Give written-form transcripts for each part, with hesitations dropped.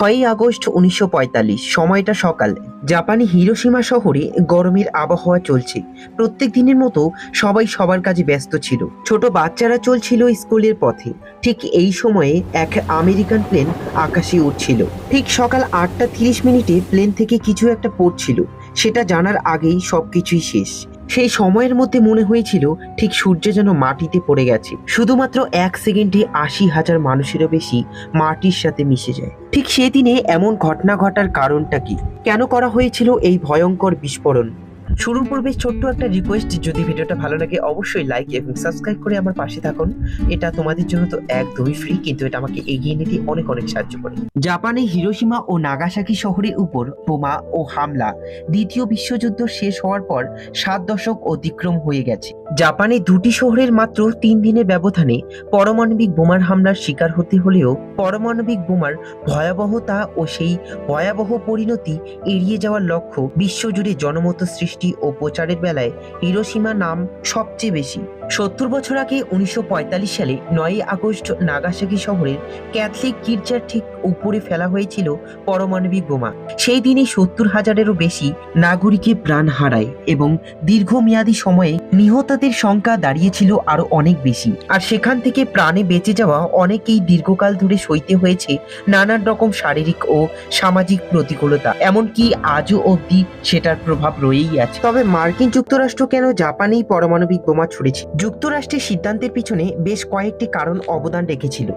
6 August 1945, সময়টা সকাল। জাপানি হিরোশিমা শহরে গরমের আবহাওয়া চলছে। প্রত্যেক দিনের মতো সবাই সবার কাজে ব্যস্ত ছিল। ছোট বাচ্চারা চলছিল স্কুলের পথে। ঠিক এই সময়ে এক আমেরিকান প্লেন আকাশে উঠছিল। ঠিক সকাল 8টা 30 মিনিটে প্লেন থেকে কিছু একটা পড়ছিল। সেটা জানার আগেই সবকিছুই শেষ। সেই সময়ের মধ্যে মনে হয়েছিল ঠিক সূর্য যেন মাটিতে পড়ে গেছে। শুধুমাত্র 1 সেকেন্ডে 80,000 মানুষেরও বেশি মাটির সাথে মিশে যায়। ঠিক সেদিনে এমন ঘটনা ঘটার কারণটা কি? কেন করা হয়েছিল এই ভয়ঙ্কর বিস্ফোরণ? শুরুর পূর্বে ছোট্ট একটা রিকোয়েস্ট, যদি ভিডিওটা ভালো লাগে অবশ্যই লাইক এবং সাবস্ক্রাইব করে আমার পাশে থাকুন। এটা তোমাদের জন্য তো একদমই ফ্রি, কিন্তু এটা আমাকে এগিয়ে নিতে অনেক অনেক সাহায্য করে। জাপানে হিরোশিমা ও নাগাসাকি শহরের উপর বোমা ও হামলা দ্বিতীয় বিশ্বযুদ্ধ শেষ হওয়ার পর 7 দশক অতিক্রম হয়ে গেছে। জাপানে দুটি শহরের মাত্র 3 দিনের ব্যবধানে পারমাণবিক বোমার হামলার শিকার হতে হলেও পারমাণবিক বোমার ভয়াবহতা ও সেই ভয়াবহ পরিণতি এড়িয়ে যাওয়ার লক্ষ্য বিশ্বজুড়ে জনমত সৃষ্টি ও প্রচারের বেলায় হিরোশিমা নাম সবচেয়ে বেশি। 70 বছর আগে 1945 সালে 9 আগস্ট নাগাসাকি শহরের ক্যাথলিক গির্জার ঠিক উপরে ফেলা হয়েছিল পারমাণবিক বোমা। সেই দিনে 70,000-এরও বেশি নাগরিকের প্রাণ হারায় এবং দীর্ঘমেয়াদী সময়ে নিহতদের সংখ্যা দাঁড়িয়েছিল আরো অনেক বেশি। আর সেখান থেকে প্রাণে বেঁচে যাওয়া অনেকেই দীর্ঘকাল ধরে সইতে হয়েছে নানান রকম শারীরিক ও সামাজিক প্রতিকূলতা। এমনকি আজও অবধি সেটার প্রভাব রয়েই আছে। তবে মার্কিন যুক্তরাষ্ট্র কেন জাপানেই পারমাণবিক বোমা ছুড়েছে? যুক্তরাষ্ট্রের সিদ্ধান্তের পিছনে বেশ কয়েকটি কারণ অবদান রেখেছিল।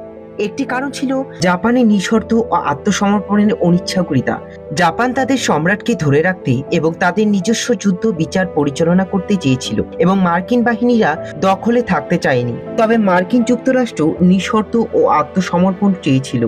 একটি কারণ ছিল জাপানের নিঃশর্ত ও আত্মসমর্পণের অনিচ্ছাকরিতা। জাপান তাদের সম্রাটকে ধরে রাখতে এবং তাদের নিজস্ব যুদ্ধ বিচার পরিচালনা করতে চেয়েছিল এবং মার্কিন বাহিনীরা দখলে থাকতে চায়নি। তবে মার্কিন যুক্তরাষ্ট্র নিঃশর্ত ও আত্মসমর্পণ চেয়েছিল,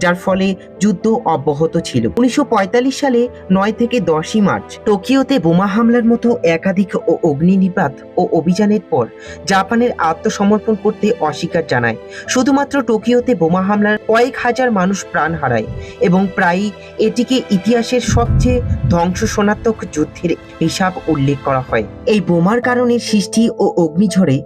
যার ফলে যুদ্ধ অব্যাহত ছিল। 1945 সালে 9 থেকে 10ই মার্চ টোকিওতে বোমা হামলার মতো একাধিক ও অগ্নিনিপাত ও অভিযানের পর জাপানের আত্মসমর্পণ করতে অস্বীকার জানায়। শুধুমাত্র টোকিওতে বোমা হামলার কয়েক হাজার মানুষ প্রাণ হারায় এবং প্রায়ই এটিকে ইতিহাসের সবচেয়ে ধ্বংসনাত্মক যুদ্ধের হিসাব উল্লেখ করা হয়। এই বোমার কারণে সৃষ্টি ও অগ্নিঝড়ে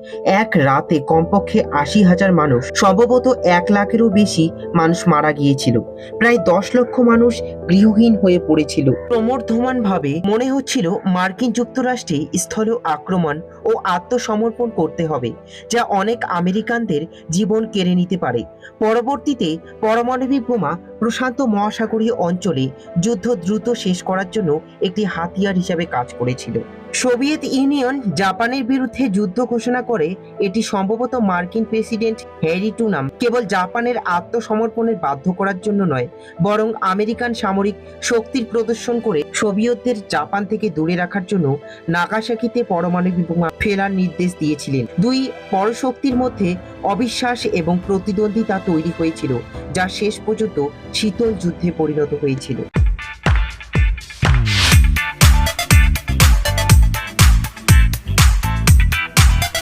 এক রাতে কমপক্ষে 80,000 মানুষ, সম্ভবত 1 লাখেরও বেশি মানুষ মারা গিয়েছিল। প্রায় 10 লক্ষ মানুষ গৃহহীন হয়ে পড়েছিল। ক্রমবর্ধমানভাবে মনে হচ্ছিল মার্কিন যুক্তরাষ্ট্রে স্থলীয় আক্রমণ ও আত্মসমর্পণ করতে হবে, যা অনেক আমেরিকানদের জীবন কেড়ে নিতে পারে। পরবর্তীতে পারমাণবিক বোমা প্রশান্ত মহাসাগরীয় অঞ্চলে যুদ্ধ দ্রুত শেষ করার জন্য একটি হাতিয়ার হিসেবে কাজ করেছিল। সোভিয়েত ইউনিয়ন জাপানের বিরুদ্ধে যুদ্ধ ঘোষণা করে। এটি সম্ভবত মার্কিন প্রেসিডেন্ট হ্যারি ট্রুম্যান কেবল জাপানের আত্মসমর্পণের বাধ্য করার জন্য নয়, বরং আমেরিকান সামরিক শক্তির প্রদর্শন করে সোভিয়েতদের জাপান থেকে দূরে রাখার জন্য নাগাসাকিতে পারমাণবিক বোমা ফেলার নির্দেশ দিয়েছিলেন। দুই পরশক্তির মধ্যে অবিশ্বাস এবং প্রতিদ্বন্দ্বিতা তৈরি হয়েছিল, যা শেষ পর্যন্ত শীতল যুদ্ধে পরিণত হয়েছিল।